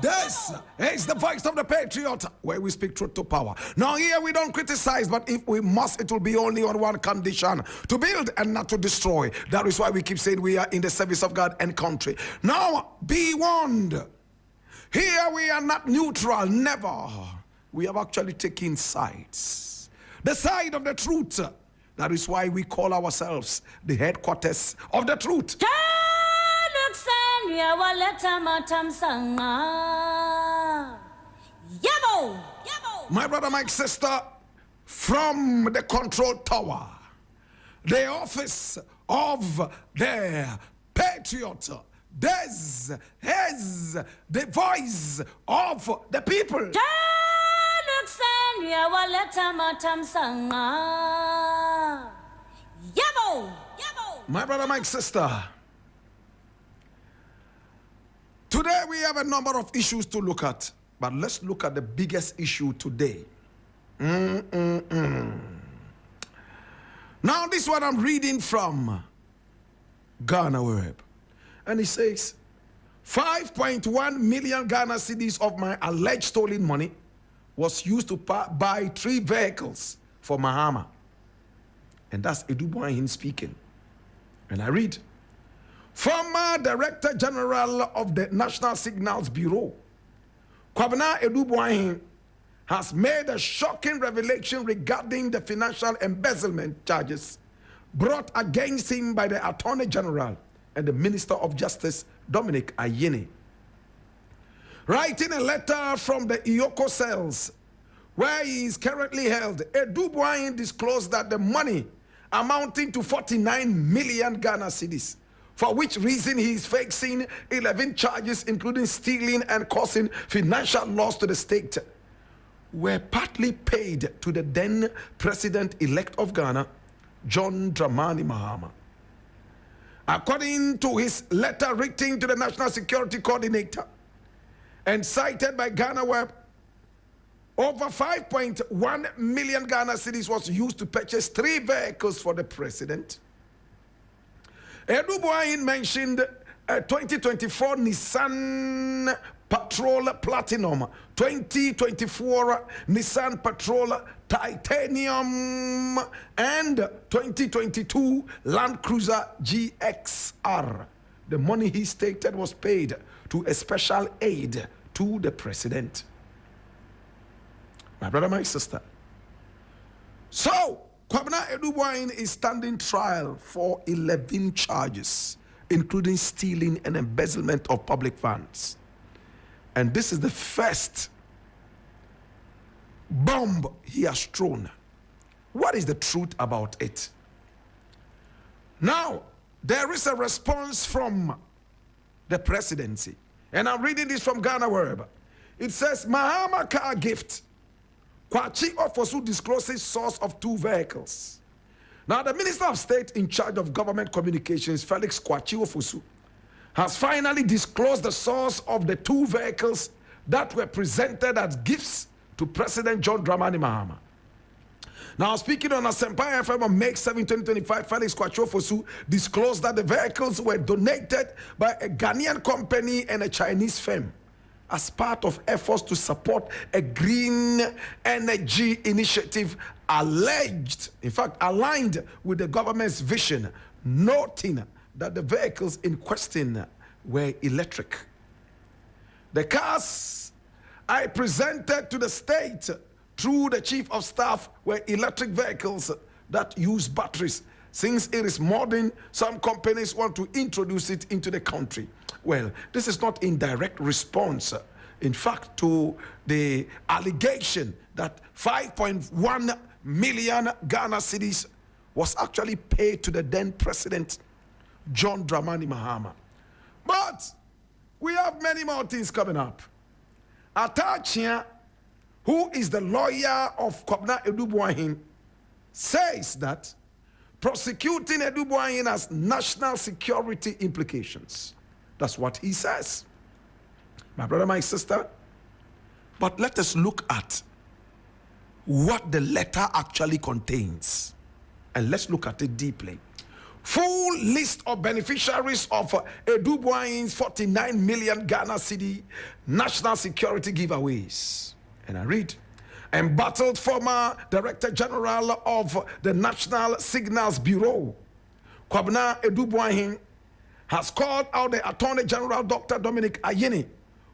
This is the voice of the patriot, where we speak truth to power. Now here we don't criticize, but if we must, it will be only on one condition: to build and not to destroy. That is why we keep saying we are in the service of God and country. Now be warned. Here we are not neutral, never. We have actually taken sides. The side of the truth. That is why we call ourselves the headquarters of the truth. My brother, my sister, from the control tower, the office of the patriot, this is the voice of the people. My brother, my sister, today we have a number of issues to look at, but let's look at the biggest issue today. Now this is what I'm reading from Ghana Web, and it says 5.1 million Ghana cedis of my alleged stolen money was used to buy 3 vehicles for Mahama. And that's Edubuahin speaking. And I read, former Director General of the National Signals Bureau, Kwabena Edubuahin, has made a shocking revelation regarding the financial embezzlement charges brought against him by the Attorney General and the Minister of Justice, Dominic Ayine. Writing a letter from the Iyoko cells, where he is currently held, Edubuahin disclosed that the money amounting to 49 million Ghana cedis, for which reason he is facing 11 charges, including stealing and causing financial loss to the state, were partly paid to the then President-elect of Ghana, John Dramani Mahama. According to his letter written to the National Security Coordinator and cited by Ghana Web, over 5.1 million Ghana cedis was used to purchase 3 vehicles for the president. Edubuahin mentioned a 2024 Nissan Patrol Platinum, 2024 Nissan Patrol Titanium, and 2022 Land Cruiser GXR. The money he stated was paid to a special aid to the president. My brother, my sister. So, Kwabena Edubuahin is standing trial for 11 charges, including stealing and embezzlement of public funds. And this is the first bomb he has thrown. What is the truth about it? Now, there is a response from the presidency. And I'm reading this from Ghana Web. It says, Mahama car gift. Kwachi Ofosu discloses source of 2 vehicles. Now, the Minister of State in charge of government communications, Felix Kwachi Ofosu, has finally disclosed the source of the 2 vehicles that were presented as gifts to President John Dramani Mahama. Now, speaking on Asempa FM on May 7, 2025, Felix Kwachi Ofosu disclosed that the vehicles were donated by a Ghanaian company and a Chinese firm as part of efforts to support a green energy initiative alleged, in fact, aligned with the government's vision, noting that the vehicles in question were electric. The cars I presented to the state through the Chief of Staff were electric vehicles that use batteries. Since it is modern, some companies want to introduce it into the country. Well, this is not in direct response, in fact, to the allegation that 5.1 million Ghana cedis was actually paid to the then President, John Dramani Mahama. But we have many more things coming up. Atachia, who is the lawyer of Kwabena Edubuahin, says that prosecuting Edubuahin has national security implications. That's what he says. My brother, my sister. But let us look at what the letter actually contains. And let's look at it deeply. full list of beneficiaries of Edu Boyne's 49 million Ghana cedi national security giveaways. And I read, embattled former Director General of the National Signals Bureau, Kwabena Edu Boyne, has called out the Attorney General Dr. Dominic Ayeni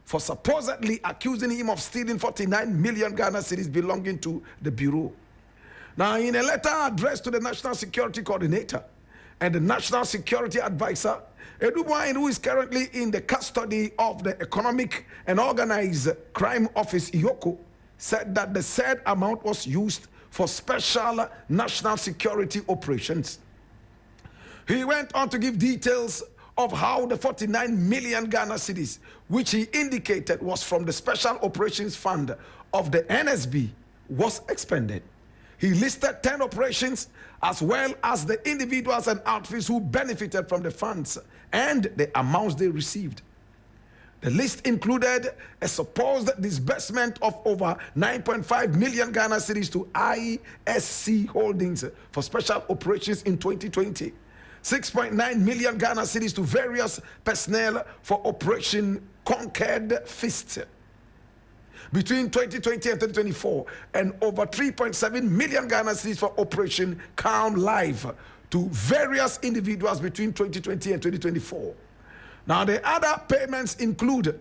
for supposedly accusing him of stealing 49 million Ghana cedis belonging to the Bureau. Now, in a letter addressed to the National Security Coordinator and the National Security Advisor, Edu Boyne, who is currently in the custody of the Economic and Organized Crime Office, IOCO, said that the said amount was used for special national security operations. He went on to give details of how the 49 million Ghana cedis, which he indicated was from the Special Operations Fund of the NSB, was expended. He listed 10 operations as well as the individuals and outfits who benefited from the funds and the amounts they received. The list included a supposed disbursement of over 9.5 million Ghana cedis to ISC Holdings for special operations in 2020. 6.9 million Ghana cedis to various personnel for Operation Conquered Fist between 2020 and 2024, and over 3.7 million Ghana cedis for Operation Calm Live to various individuals between 2020 and 2024. Now, the other payments include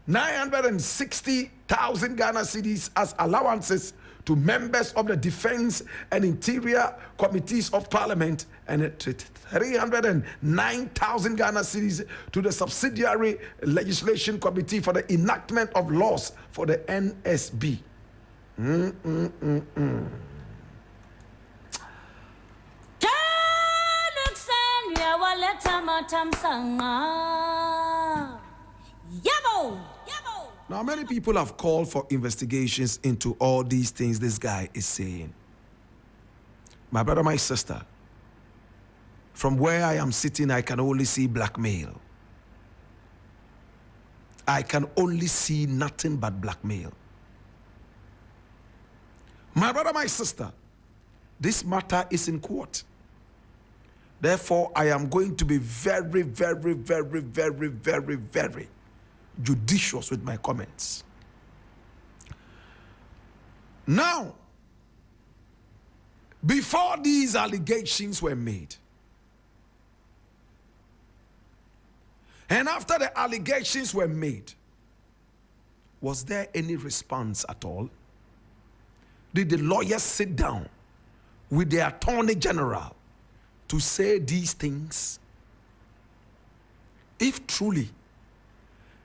960,000 Ghana cedis as allowances to members of the Defense and Interior Committees of Parliament, and 309,000 Ghana cedis to the Subsidiary Legislation Committee for the enactment of laws for the NSB. Now, many people have called for investigations into all these things this guy is saying. My brother, my sister, from where I am sitting, I can only see blackmail. I can only see nothing but blackmail. My brother, my sister, this matter is in court. Therefore, I am going to be very, very, very, very, very, very judicious with my comments. Now, before these allegations were made, and after the allegations were made, was there any response at all? Did the lawyers sit down with the Attorney General to say these things? If truly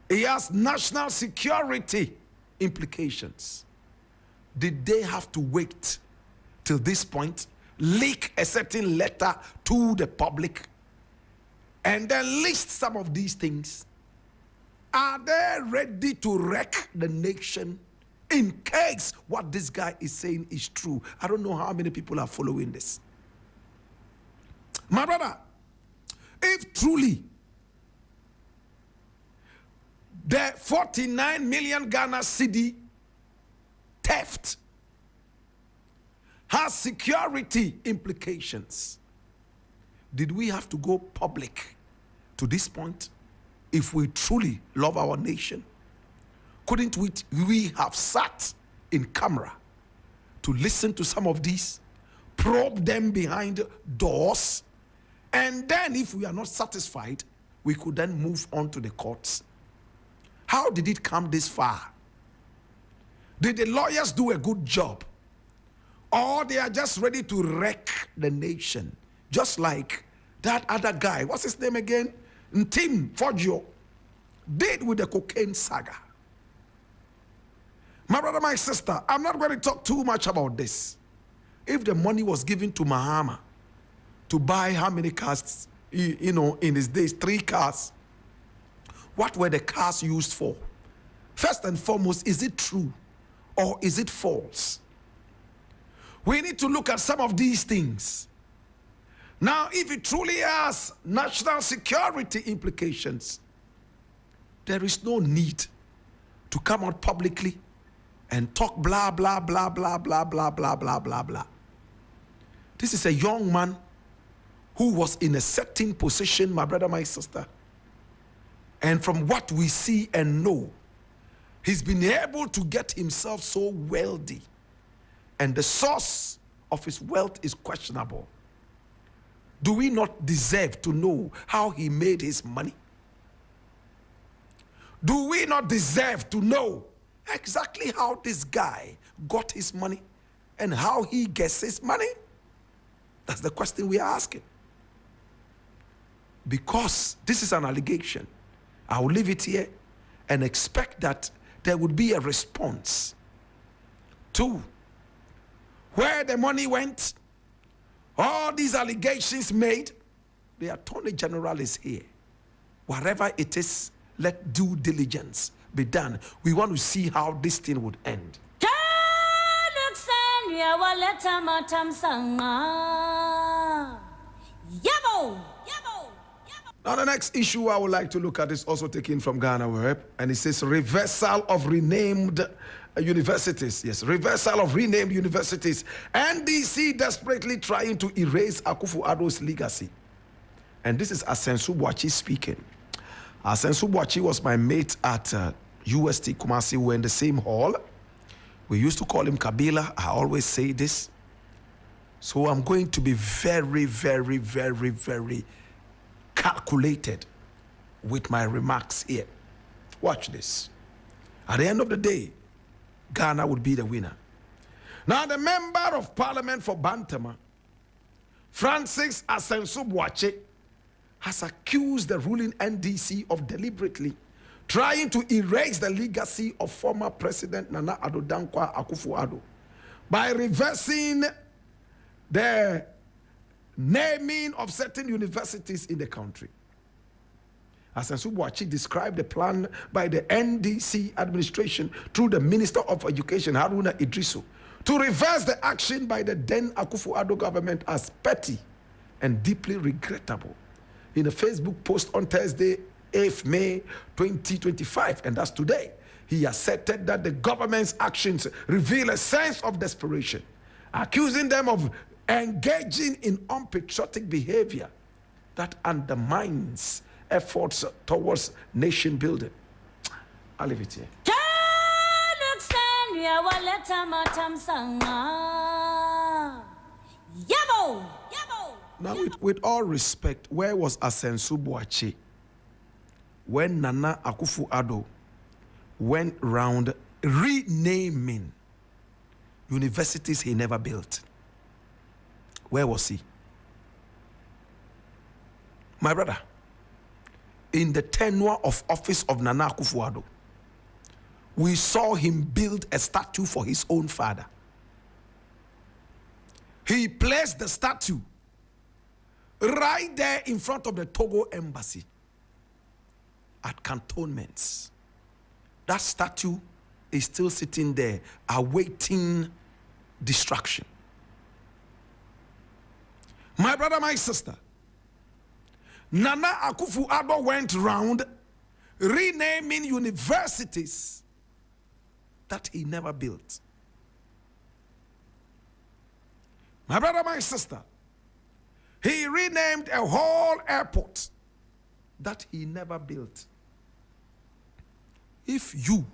it has national security implications, did they have to wait till this point, leak a certain letter to the public, and then list some of these things? Are they ready to wreck the nation in case what this guy is saying is true? I don't know how many people are following this. My brother, if truly the 49 million Ghana cedi theft has security implications, did we have to go public to this point? If we truly love our nation, couldn't we have sat in camera to listen to some of these, probe them behind doors, and then if we are not satisfied, we could then move on to the courts? How did it come this far? Did the lawyers do a good job? Or they are just ready to wreck the nation? Just like that other guy, what's his name again? Tim Foggio did with the cocaine saga. My brother, my sister, I'm not going to talk too much about this. If the money was given to Mahama to buy how many cars, in his days, 3 cars, what were the cars used for? First and foremost, is it true or is it false? We need to look at some of these things. Now, if it truly has national security implications, there is no need to come out publicly and talk blah, blah, blah, blah, blah, blah, blah, blah, blah, blah. This is a young man who was in a certain position, my brother, my sister. And from what we see and know, he's been able to get himself so wealthy. And the source of his wealth is questionable. Do we not deserve to know how he made his money? Do we not deserve to know exactly how this guy got his money and how he gets his money? That's the question we are asking. Because this is an allegation, I will leave it here and expect that there would be a response to where the money went. All these allegations made, the Attorney General is here. Whatever it is, let due diligence be done. We want to see how this thing would end. Now the next issue I would like to look at is also taken from Ghana Web, and it says reversal of renamed universities. Yes, reversal of renamed universities. NDC desperately trying to erase Akufo-Addo's legacy. And this is Asensu Boachi speaking. Asensu Boachi was my mate at UST Kumasi. We were in the same hall. We used to call him Kabila. I always say this. So I'm going to be very, very, very, very calculated with my remarks here. Watch this. At the end of the day, Ghana would be the winner. Now, the member of parliament for Bantama, Francis Asensu Boachi, has accused the ruling NDC of deliberately trying to erase the legacy of former President Nana Addo Dankwa Akufo-Addo by reversing the naming of certain universities in the country. Asensu Boachi described the plan by the NDC administration through the Minister of Education, Haruna Idrisu, to reverse the action by the then Akufo-Addo government as petty and deeply regrettable. In a Facebook post on Thursday, 8th May 2025, and that's today, he asserted that the government's actions reveal a sense of desperation, accusing them of engaging in unpatriotic behavior that undermines efforts towards nation building. I'll leave it here. Now, with all respect, where was Asensu Boachi when Nana Akufo-Addo went round renaming universities he never built? Where was he? My brother, in the tenure of office of Nana Akufo-Addo, we saw him build a statue for his own father. He placed the statue right there in front of the Togo embassy at cantonments. That statue is still sitting there awaiting destruction. My brother, my sister, Nana Akufo-Addo went round renaming universities that he never built. My brother, my sister, he renamed a whole airport that he never built. If you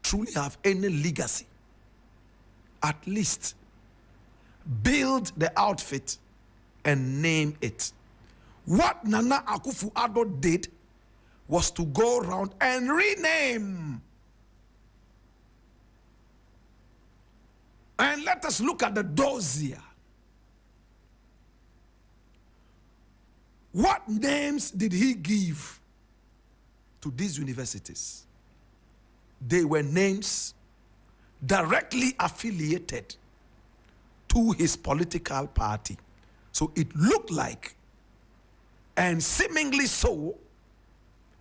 truly have any legacy, at least build the outfit and name it. What Nana Akufo-Addo did was to go around and rename. And let us look at the dossier. What names did he give to these universities? They were names directly affiliated to his political party. So it looked like, and seemingly so,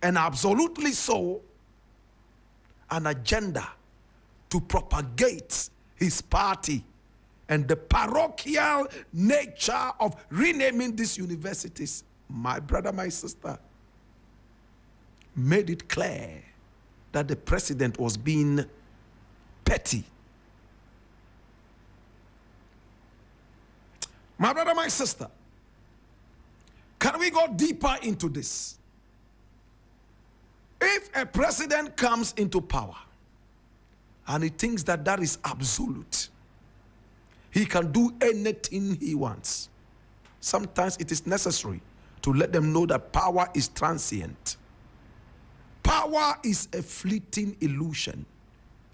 and absolutely so, an agenda to propagate his party and the parochial nature of renaming these universities. My brother, my sister, made it clear that the president was being petty. My brother, my sister, Can we go deeper into this? If a president comes into power and he thinks that that is absolute, he can do anything he wants. Sometimes it is necessary to let them know that power is transient. Power is a fleeting illusion.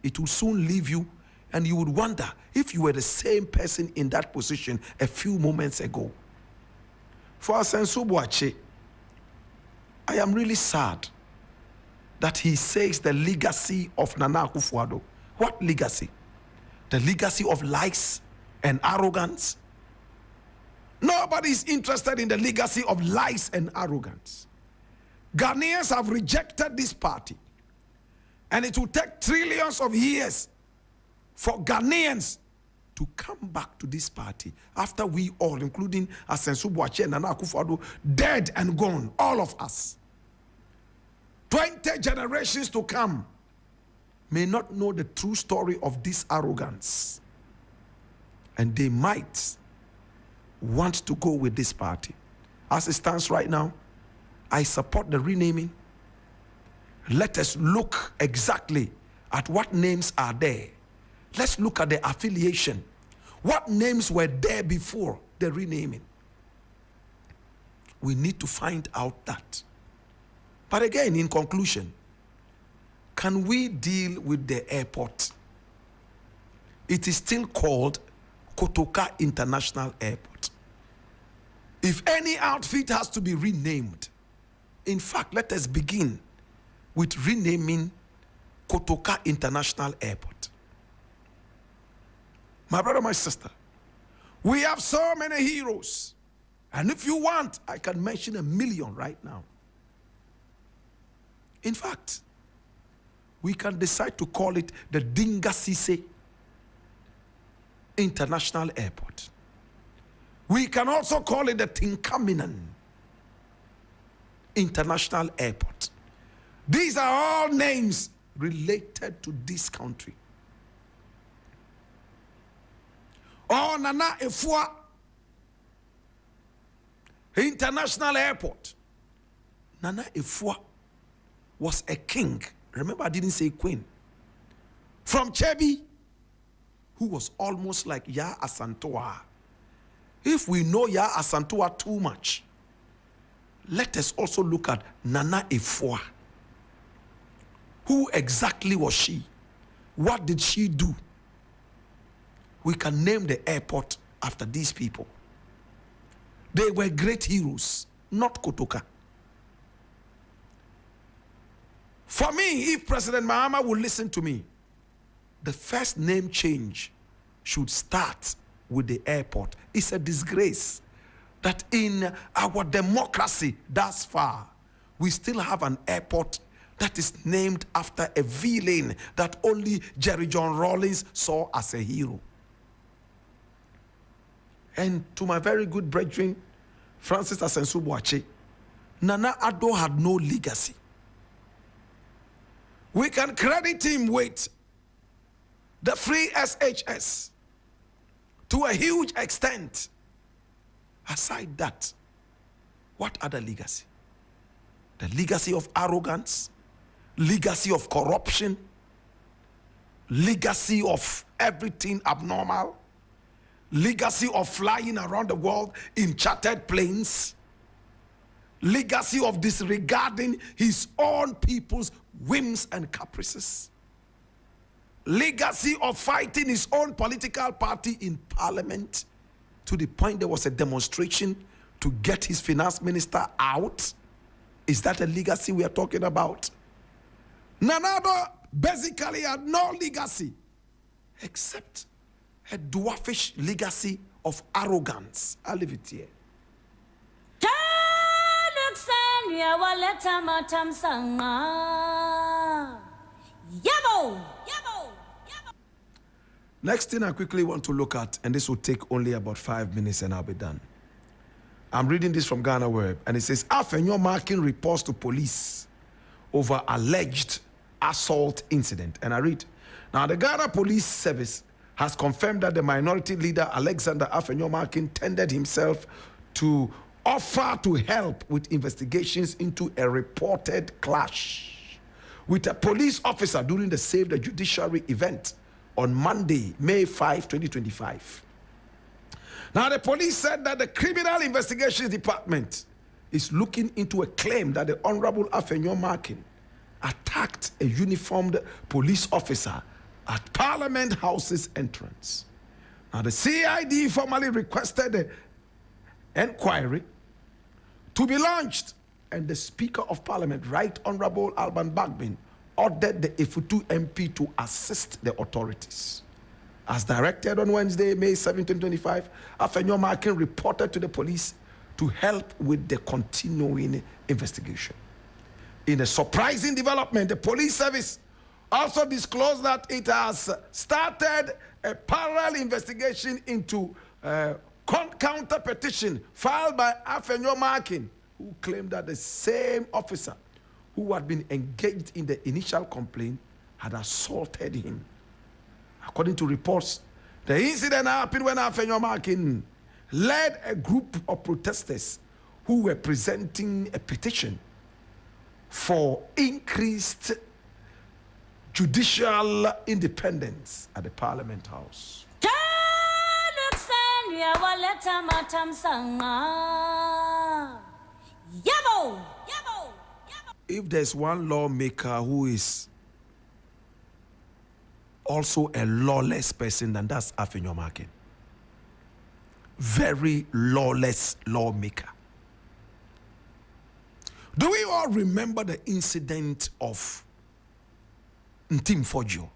It will soon leave you, and you would wonder if you were the same person in that position a few moments ago. For Asensubuache, I am really sad that he says the legacy of Nana Akufo-Addo. What legacy? The legacy of lies and arrogance? Nobody is interested in the legacy of lies and arrogance. Ghanaians have rejected this party, and it will take trillions of years for Ghanaians to come back to this party after we all, including Asensubuache and Nana Akufo-Addo, dead and gone, all of us. 20 generations to come may not know the true story of this arrogance, and they might want to go with this party. As it stands right now, I support the renaming. Let us look exactly at what names are there. Let's look at the affiliation. What names were there before the renaming? We need to find out that. But again, in conclusion, can we deal with the airport? It is still called Kotoka International Airport. If any outfit has to be renamed, in fact, let us begin with renaming Kotoka International Airport. My brother, my sister, we have so many heroes. And if you want, I can mention 1 million right now. In fact, we can decide to call it the Dingasise International Airport. We can also call it the Tinkaminan International Airport. These are all names related to this country. Or Nana Efua International Airport. Nana Efua was a king. Remember, I didn't say queen. From Chebi, who was almost like Ya Asantua. If we know Ya Asantua too much, let us also look at Nana Efua. Who exactly was she? What did she do? We can name the airport after these people. They were great heroes, not Kotoka. For me, if President Mahama will listen to me, the first name change should start with the airport. It's a disgrace that in our democracy thus far, we still have an airport that is named after a villain that only Jerry John Rawlings saw as a hero. And to my very good brethren, Francis Asensubuache, Nana Addo had no legacy. We can credit him with the free SHS to a huge extent. Aside that, what other legacy? The legacy of arrogance, legacy of corruption, legacy of everything abnormal, legacy of flying around the world in chartered planes, legacy of disregarding his own people's whims and caprices, legacy of fighting his own political party in parliament to the point there was a demonstration to get his finance minister out. Is that a legacy we are talking about? Nana Addo basically had no legacy except a dwarfish legacy of arrogance. I'll leave it here. Next thing I quickly want to look at, and this will take only about 5 minutes and I'll be done. I'm reading this from Ghana Web, and it says, Afenyo marking reports to police over alleged assault incident. And I read, now the Ghana Police Service has confirmed that the minority leader Alexander Afenyo Markin tendered himself to offer to help with investigations into a reported clash with a police officer during the Save the Judiciary event on Monday, May 5, 2025. Now, the police said that the Criminal Investigations Department is looking into a claim that the Honorable Afenyo Markin attacked a uniformed police officer at Parliament House's entrance. Now, the CID formally requested the inquiry to be launched, and the Speaker of Parliament, Right Honorable Alban Bagbin, ordered the Ifutu MP to assist the authorities. As directed on Wednesday, May 7, 2025, Afenyo Markin reported to the police to help with the continuing investigation. In a surprising development, the police service also disclosed that it has started a parallel investigation into counter petition filed by Afenyo Markin, who claimed that the same officer who had been engaged in the initial complaint had assaulted him. According to reports, the incident happened when Afenyo Markin led a group of protesters who were presenting a petition for increased judicial independence at the Parliament House. If there's one lawmaker who is also a lawless person, then that's Afenyo Markin. Very lawless lawmaker. Do we all remember the incident of Ntim Fojo?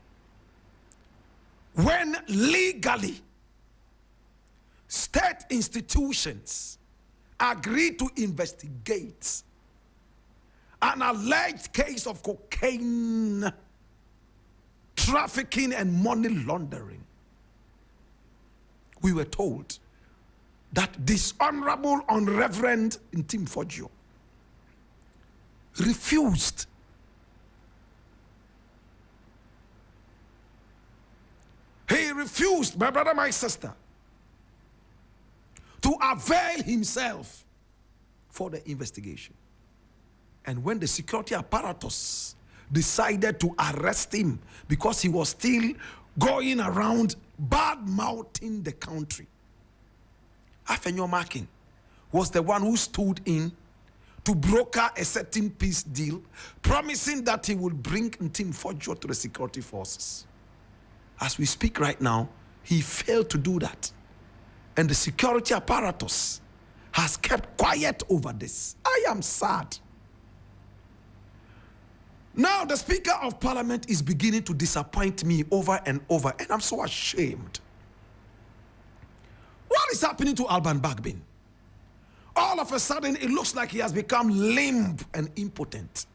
When legally state institutions agreed to investigate an alleged case of cocaine trafficking and money laundering, we were told that this Honorable Reverend Ntim Fojo refused my brother, my sister, to avail himself for the investigation. And when the security apparatus decided to arrest him because he was still going around bad-mouthing the country, Afenyo Markin was the one who stood in to broker a certain peace deal, promising that he would bring Ntim Fojo to the security forces. As we speak right now, he failed to do that. And the security apparatus has kept quiet over this. I am sad. Now the Speaker of Parliament is beginning to disappoint me over and over, and I'm so ashamed. What is happening to Alban Bagbin? All of a sudden, it looks like he has become limp and impotent.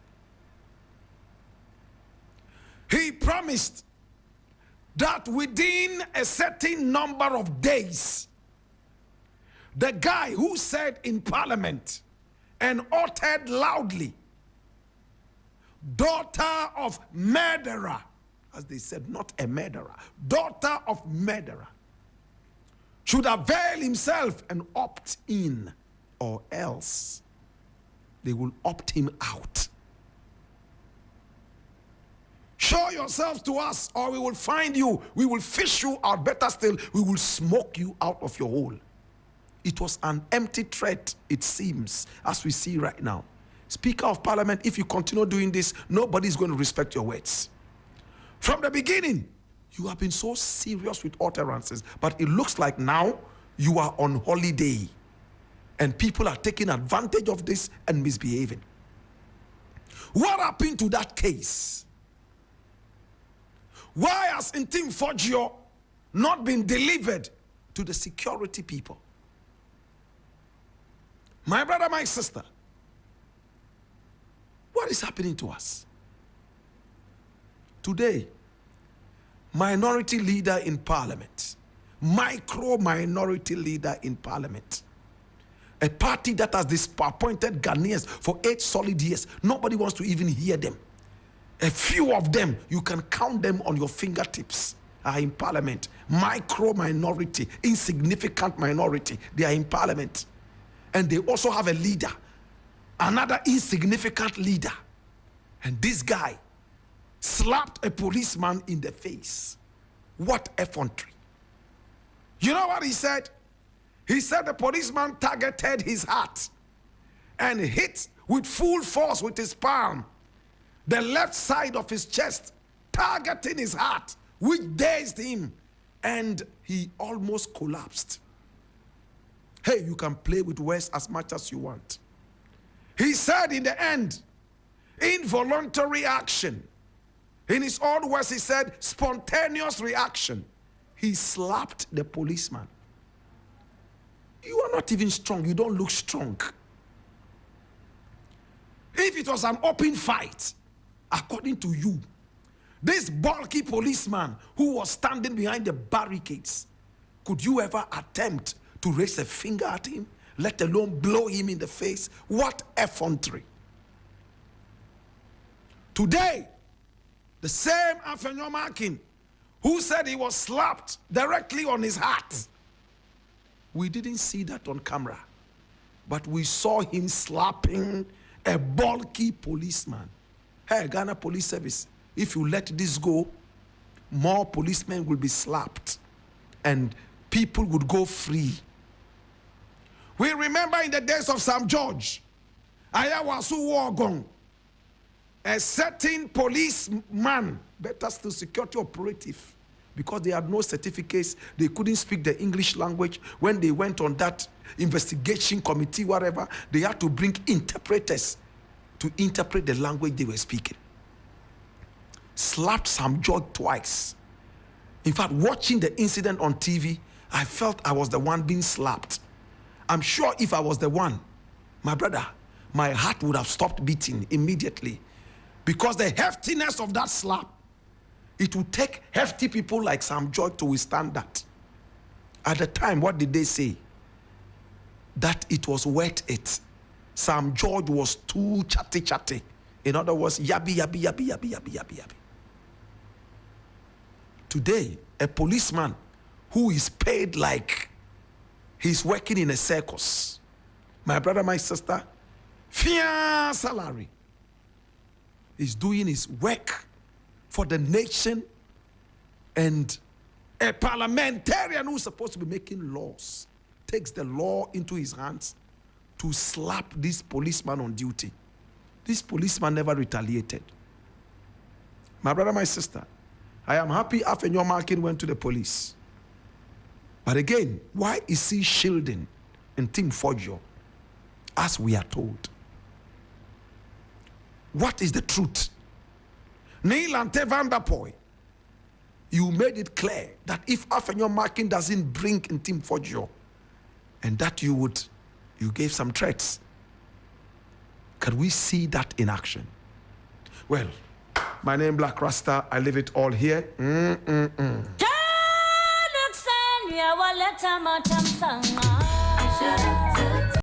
He promised that within a certain number of days, the guy who said in Parliament and uttered loudly, "Daughter of murderer," as they said, not a murderer, daughter of murderer, should avail himself and opt in, or else they will opt him out. Show yourselves to us, or we will find you. We will fish you out. Better still, we will smoke you out of your hole. It was an empty threat, it seems, as we see right now. Speaker of Parliament, if you continue doing this, nobody is going to respect your words. From the beginning, you have been so serious with utterances, but it looks like now you are on holiday, and people are taking advantage of this and misbehaving. What happened to that case? Why has Ntim Fojo not been delivered to the security people? My brother, my sister, what is happening to us? Today, minority leader in Parliament, micro-minority leader in Parliament, a party that has disappointed Ghanaians for 8 solid years. Nobody wants to even hear them. A few of them, you can count them on your fingertips, are in Parliament. Micro-minority, insignificant minority, they are in Parliament. and they also have a leader, another insignificant leader. And this guy slapped a policeman in the face. What effrontery. You know what he said? He said the policeman targeted his heart and hit with full force with his palm the left side of his chest, targeting his heart, which dazed him, and he almost collapsed. Hey, you can play with words as much as you want. He said in the end, involuntary action. In his own words, he said, spontaneous reaction. He slapped the policeman. You are not even strong. You don't look strong. If it was an open fight, according to you, this bulky policeman who was standing behind the barricades, could you ever attempt to raise a finger at him, let alone blow him in the face? What effrontery. Today, the same Afenyomakin who said he was slapped directly on his heart, we didn't see that on camera, but we saw him slapping a bulky policeman. Hey, Ghana Police Service, if you let this go, more policemen will be slapped and people would go free. We remember in the days of Sam George, Ayawasu Wogong, a certain policeman, better still security operative, because they had no certificates, they couldn't speak the English language. When they went on that investigation committee, whatever, they had to bring interpreters to interpret the language they were speaking. Slapped Sam George twice. In fact, watching the incident on TV, I felt I was the one being slapped. I'm sure if I was the one, my brother, my heart would have stopped beating immediately, because the heftiness of that slap, it would take hefty people like Sam George to withstand that. At the time, what did they say? That it was worth it. Sam George was too chatty. In other words, yabby. Today, a policeman who is paid like he's working in a circus, my brother, my sister, fair salary, is doing his work for the nation, and a parliamentarian who's supposed to be making laws takes the law into his hands to slap this policeman on duty. This policeman never retaliated. My brother, my sister, I am happy Afenyomakin went to the police. But again, why is he shielding in Team Fojo, as we are told? What is the truth? Neil Ante Van Der Poy, you made it clear that if Afenyomakin doesn't bring in Team Fojo, and that you gave some threats. Can we see that in action? Well, my name Black Rasta, I leave it all here.